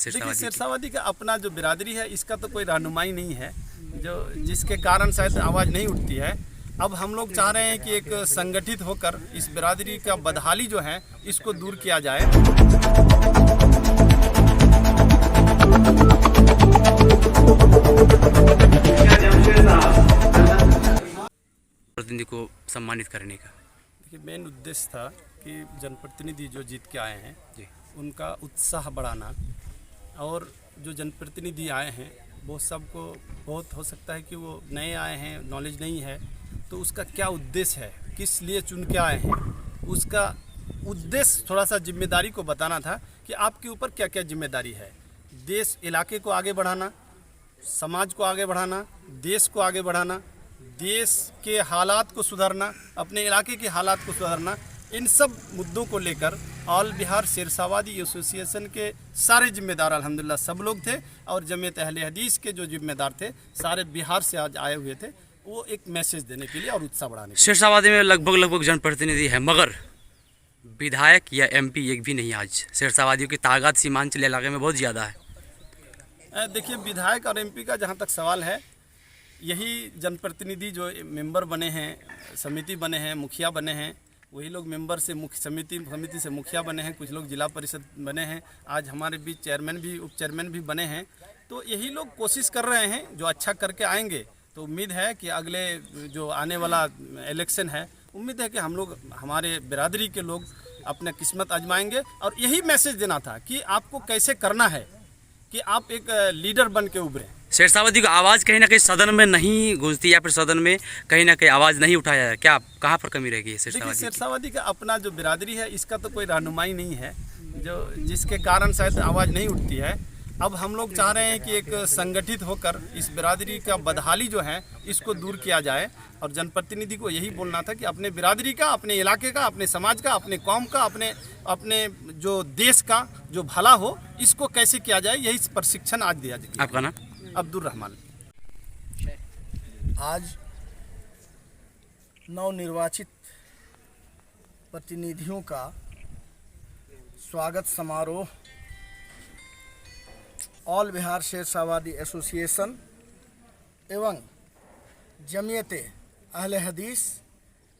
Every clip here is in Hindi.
देखिए, शेरशाहवादी का अपना जो बिरादरी है, इसका तो कोई रहनुमाई नहीं है जो जिसके कारण शायद आवाज़ नहीं उठती है। अब हम लोग चाह रहे हैं कि एक संगठित होकर इस बिरादरी का बदहाली जो है इसको दूर किया जाए। प्रतिनिधि को सम्मानित करने का देखिए, मेन उद्देश्य था कि जनप्रतिनिधि जो जीत के आए हैं जी, उनका उत्साह बढ़ाना, और जो जनप्रतिनिधि आए हैं वो सबको बहुत हो सकता है कि वो नए आए हैं, नॉलेज नहीं है, तो उसका क्या उद्देश्य है, किस लिए चुन के आए हैं, उसका उद्देश्य थोड़ा सा जिम्मेदारी को बताना था कि आपके ऊपर क्या क्या जिम्मेदारी है। देश इलाके को आगे बढ़ाना, समाज को आगे बढ़ाना, देश को आगे बढ़ाना, देश के हालात को सुधारना, अपने इलाके के हालात को सुधारना, इन सब मुद्दों को लेकर ऑल बिहार शेरशाहवादी एसोसिएशन के सारे जिम्मेदार अल्हम्दुलिल्लाह सब लोग थे, और जमीयत अहले हदीस के जो जिम्मेदार थे सारे बिहार से आज आए हुए थे, वो एक मैसेज देने के लिए और उत्साह बढ़ाने के लिए। शेरशाहवादी में लगभग जनप्रतिनिधि है, मगर विधायक या एमपी एक भी नहीं। आज शेरशाहवादियों की ताकत सीमांचल इलाके में बहुत ज़्यादा है। देखिए, विधायक और एमपी का जहाँ तक सवाल है, यही जनप्रतिनिधि जो मेंबर बने हैं, समिति बने हैं, मुखिया बने हैं, वही लोग मेंबर से समिति से मुखिया बने हैं, कुछ लोग जिला परिषद बने हैं, आज हमारे बीच चेयरमैन भी उप चेयरमैन भी बने हैं। तो यही लोग कोशिश कर रहे हैं, जो अच्छा करके आएंगे तो उम्मीद है कि अगले जो आने वाला इलेक्शन है, उम्मीद है कि हम लोग, हमारे बिरादरी के लोग अपना किस्मत आजमाएंगे। और यही मैसेज देना था कि आपको कैसे करना है कि आप एक लीडर बन के उभरें। शेरशाहवादी की आवाज़ कहीं ना कहीं सदन में नहीं गूंजती, या फिर सदन में कहीं ना कहीं आवाज़ नहीं उठाया जाए, क्या कहाँ पर कमी रहेगी देखिए, शेरशाहवादी का अपना जो बिरादरी है, इसका तो कोई रहनुमाई नहीं है जो जिसके कारण शायद आवाज़ नहीं उठती है। अब हम लोग चाह रहे हैं कि एक संगठित होकर इस बिरादरी का बदहाली जो है इसको दूर किया जाए, और जनप्रतिनिधि को यही बोलना था कि अपने बिरादरी का, अपने इलाके का, अपने समाज का, अपने कौम का, अपने जो देश का जो भला हो, इसको कैसे किया जाए, यही प्रशिक्षण आज दिया जाए। आपका नाम? अब्दुल रहमान। आज नवनिर्वाचित प्रतिनिधियों का स्वागत समारोह ऑल बिहार शेरशाहवादी एसोसिएशन एवं जमीयत अहले हदीस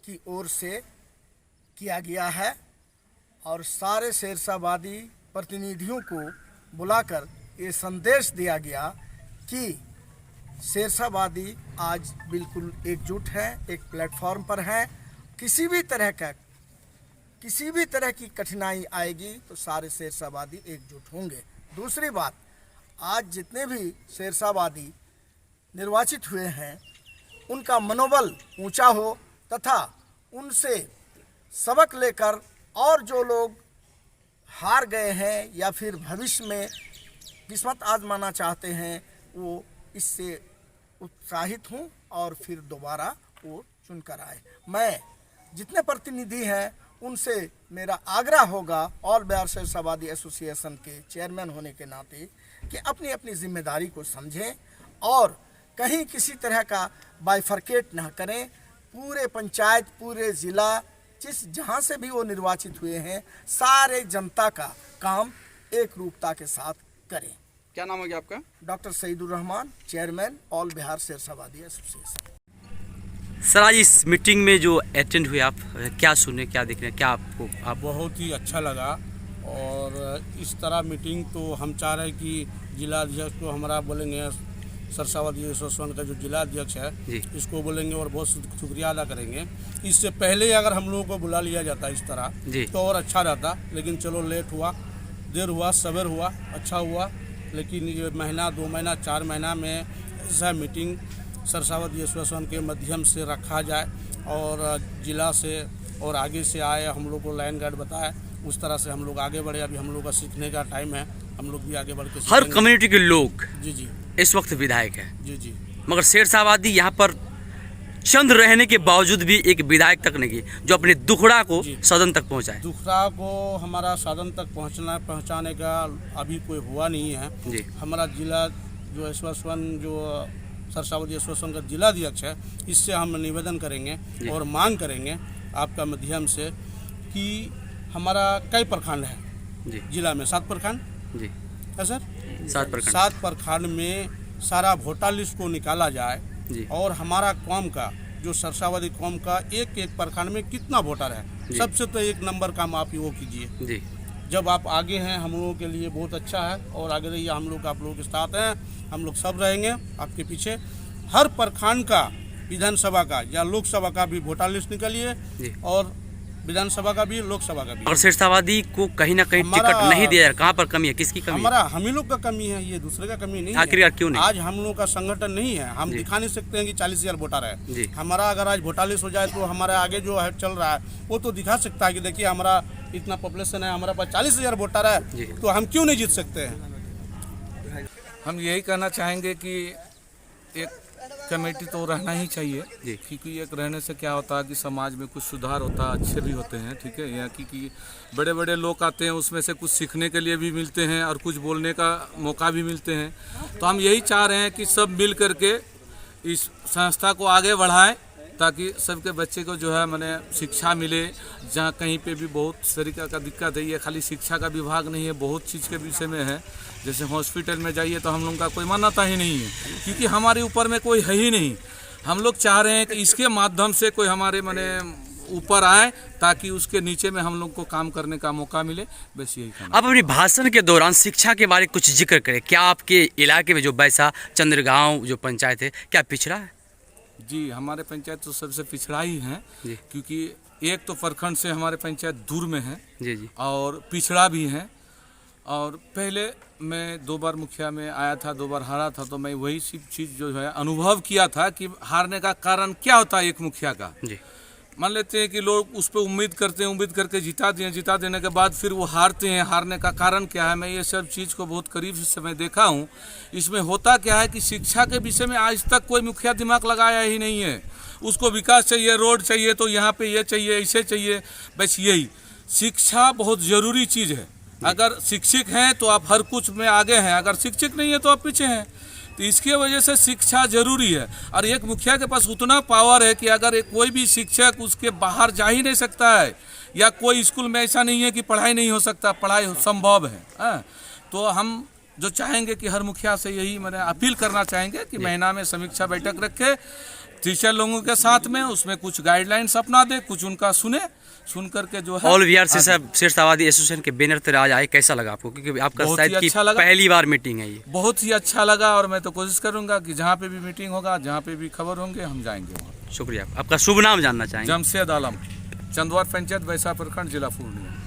की ओर से किया गया है, और सारे शेरशाहवादी प्रतिनिधियों को बुलाकर ये संदेश दिया गया कि शेरशाहवादी आज बिल्कुल एकजुट है, एक प्लेटफॉर्म पर है। किसी भी तरह की कठिनाई आएगी तो सारे शेरशाहवादी एकजुट होंगे। दूसरी बात, आज जितने भी शेरशाहवादी निर्वाचित हुए हैं उनका मनोबल ऊंचा हो, तथा उनसे सबक लेकर और जो लोग हार गए हैं या फिर भविष्य में किस्मत आजमाना चाहते हैं, वो इससे उत्साहित हों और फिर दोबारा वो चुनकर आए। मैं जितने प्रतिनिधि हैं उनसे मेरा आग्रह होगा, ऑल बिहार शेरशाहवादी एसोसिएशन के चेयरमैन होने के नाते, कि अपनी अपनी जिम्मेदारी को समझें और कहीं किसी तरह का बाइफरकेट न करें। पूरे पंचायत, पूरे ज़िला, जहाँ से भी वो निर्वाचित हुए हैं, सारे जनता का काम एक रूपता के साथ करें। क्या नाम हो गया आपका? Doctor Saidur Rahman, chairman all Bihar Shershahbadi association. Sir, आज इस मीटिंग में जो अटेंड हुए, आप क्या सुने, क्या देखने, क्या आप बहुत ही अच्छा लगा। और इस तरह मीटिंग तो हम चाह रहे हैं कि जिला अध्यक्ष को हमारा बोलेंगे, शेरशाहवादी एसोसिएशन का जो जिला अध्यक्ष है इसको बोलेंगे और बहुत शुक्रिया अदा करेंगे। इससे पहले अगर हम लोगों को बुला लिया जाता इस तरह तो और अच्छा रहता, लेकिन चलो लेट हुआ, देर हुआ, सवेर हुआ, अच्छा हुआ। लेकिन ये महीना, 2 महीना, 4 महीना में ऐसा मीटिंग शेरशाहवादी एसोसिएशन के माध्यम से रखा जाए, और जिला से और आगे से आए हम लोग को लाइन गार्ड बताए, उस तरह से हम लोग आगे बढ़े। अभी हम लोग का सीखने का टाइम है, हम लोग भी आगे बढ़ के हर कम्युनिटी के लोग जी इस वक्त विधायक है जी, मगर शेरशाहवादी यहाँ पर चंद रहने के बावजूद भी एक विधायक तक नहीं, जो अपने दुखड़ा को सदन तक पहुँचाए। दुखड़ा को हमारा सदन तक पहुँचाने का अभी कोई हुआ नहीं है जी। हमारा जिला जो एसोसिएशन, जो शेरशाहवादी एसोसिएशन का जिला अध्यक्ष है, इससे हम निवेदन करेंगे और मांग करेंगे आपका माध्यम से कि हमारा कई प्रखंड है जिला में, 7 प्रखंड है सर 7 प्रखंड 7 प्रखंड में सारा वोटर लिस्ट को निकाला जाए जी। और हमारा कौम का जो सरसावादी कौम का एक एक प्रखंड में कितना वोटर है, सबसे तो एक नंबर काम आप वो कीजिए। जी जब आप आगे हैं हम लोगों के लिए बहुत अच्छा है, और आगे रहिए, हम लोग आप लोगों के साथ हैं, हम लोग सब रहेंगे आपके पीछे। हर प्रखंड का विधानसभा का या लोकसभा का भी वोटर लिस्ट निकालिए, और विधानसभा का भी लोकसभा का भी। और सिरसावादी को कहीं ना कहीं टिकट नहीं दिया है, कहाँ पर कमी है, किसकी कमी हमारा हम ही लोग का कमी है, ये दूसरे का कमी नहीं है। आखिरकार क्यों नहीं? आज हम लोग का संगठन नहीं है, हम दिखा नहीं सकते हैं कि 40,000 वोटर है। जी। हमारा अगर आज वोटर लिस्ट हो जाए तो हमारे आगे जो है चल रहा है वो तो दिखा सकता है कि देखिए हमारा इतना पॉपुलेशन है, हमारे पास 40,000 वोटर है, तो हम क्यों नहीं जीत सकते हैं। हम यही कहना चाहेंगे कि एक कमेटी तो रहना ही चाहिए, क्योंकि एक रहने से क्या होता है कि समाज में कुछ सुधार होता है, अच्छे भी होते हैं, ठीक है। यहाँ की बड़े बड़े लोग आते हैं, उसमें से कुछ सीखने के लिए भी मिलते हैं और कुछ बोलने का मौका भी मिलते हैं। तो हम यही चाह रहे हैं कि सब मिल करके इस संस्था को आगे बढ़ाएं, ताकि सबके बच्चे को जो है माने शिक्षा मिले। जहाँ कहीं पे भी बहुत तरीका का दिक्कत है, ये खाली शिक्षा का विभाग नहीं है, बहुत चीज़ के विषय में है। जैसे हॉस्पिटल में जाइए तो हम लोगों का कोई मान्यता ही नहीं है, क्योंकि हमारे ऊपर में कोई है ही नहीं। हम लोग चाह रहे हैं कि इसके माध्यम से कोई हमारे माने ऊपर आए, ताकि उसके नीचे में हम लोग को काम करने का मौका मिले। बस यही कहना। आप अपनी भाषण के दौरान शिक्षा के बारे में कुछ जिक्र करें। क्या आपके इलाके में जो बैसा चंद्रगांव जो पंचायत है, क्या पिछड़ा है? जी, हमारे पंचायत तो सबसे पिछड़ा ही है, क्योंकि एक तो प्रखंड से हमारे पंचायत दूर में है जी और पिछड़ा भी है। और पहले मैं 2 बार मुखिया में आया था, 2 बार हारा था, तो मैं वही सब चीज़ जो है अनुभव किया था कि हारने का कारण क्या होता है। एक मुखिया का मान लेते हैं कि लोग उस पर उम्मीद करते हैं, उम्मीद करके जिता देने के बाद फिर वो हारते हैं। हारने का कारण क्या है, मैं ये सब चीज़ को बहुत करीब से मैं देखा हूँ। इसमें होता क्या है कि शिक्षा के विषय में आज तक कोई मुखिया दिमाग लगाया ही नहीं है। उसको विकास चाहिए, रोड चाहिए, तो यहाँ पे ये चाहिए, ऐसे चाहिए, बस यही। शिक्षा बहुत ज़रूरी चीज़ है। अगर शिक्षित हैं तो आप हर कुछ में आगे हैं, अगर शिक्षित नहीं है तो आप पीछे हैं। तो इसकी वजह से शिक्षा जरूरी है। और एक मुखिया के पास उतना पावर है कि अगर कोई भी शिक्षक उसके बाहर जा ही नहीं सकता है, या कोई स्कूल में ऐसा नहीं है कि पढ़ाई नहीं हो सकता, पढ़ाई संभव है। तो हम जो चाहेंगे कि हर मुखिया से यही मैंने अपील करना चाहेंगे कि महीना में समीक्षा बैठक रखे टीचर लोगों के साथ में, उसमें कुछ गाइडलाइंस अपना दे, कुछ उनका सुन करके जो है। ऑल बिहार सिरसावादी एसोसिएशन के बैनर तले आज आए, कैसा लगा आपको? क्योंकि आपका शायद की पहली बार मीटिंग है ये। बहुत ही अच्छा लगा, और मैं तो कोशिश करूंगा कि जहाँ पे भी मीटिंग होगा, जहाँ पे भी खबर होंगे, हम जाएंगे वहाँ। शुक्रिया। आपका शुभ नाम जानना चाहेंगे? जमशेद आलम, चंदवार पंचायत, बैसा प्रखंड, जिला पूर्णिया।